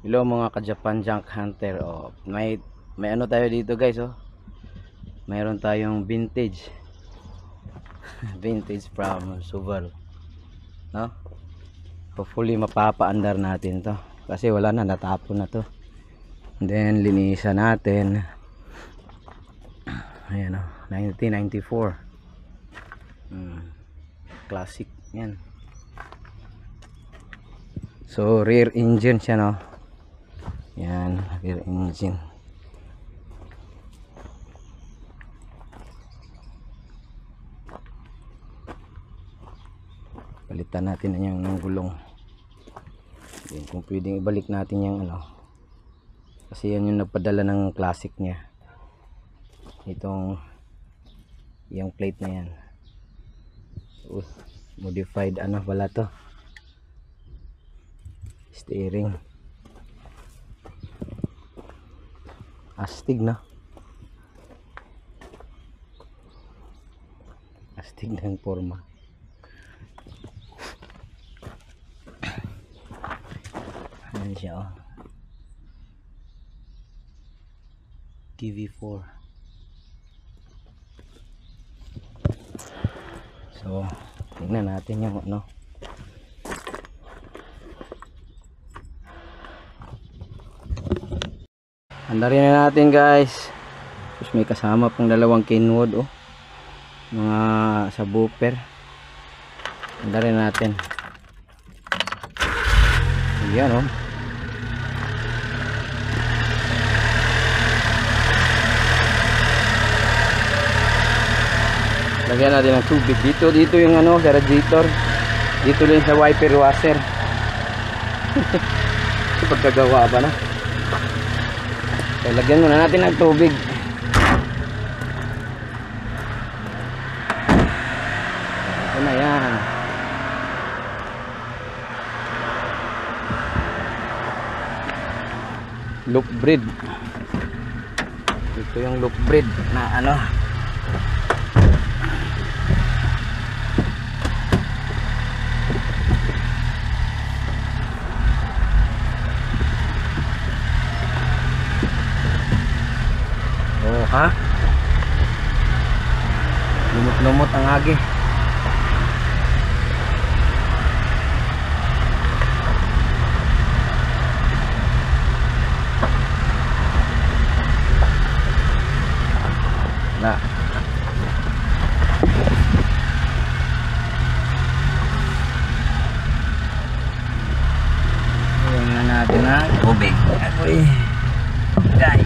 Hello mga ka-Japan Junk Hunter. Oh, may ano tayo dito guys, oh. Mayroon tayong vintage. Vintage from Subaru. No? Hopefully mapapaandar natin 'to kasi wala na, natapon na 'to. And then linisan natin. Ayan, oh, 1994. Classic 'yan. So rear engine siya, no. Yan, rear engine. Palitan natin na yung gulong. Then, kung pwedeng ibalik natin yung ano, kasi yan yung nagpadala ng classic niya, itong yung plate na yan. Modified ano pala to, steering. Astig, na astig ng forma. Ayan siya, oh. TV4. So tingnan natin yung ano, andarin na natin guys. Tapos may kasama pang dalawang Kenwood, oh, mga subwoofer. Andarin natin. Ayan, oh. Lagyan natin ng tubig dito yung ano, sa radiator. Dito din sa wiper washer. Pagkagawa ba na? So, lagyan muna natin ng tubig. Ito na yan. Loop braid. Ito yung loop braid na ano, oh ha, lumot-lumot ang agi. Na ayan na natin na tubig. Akoy guys,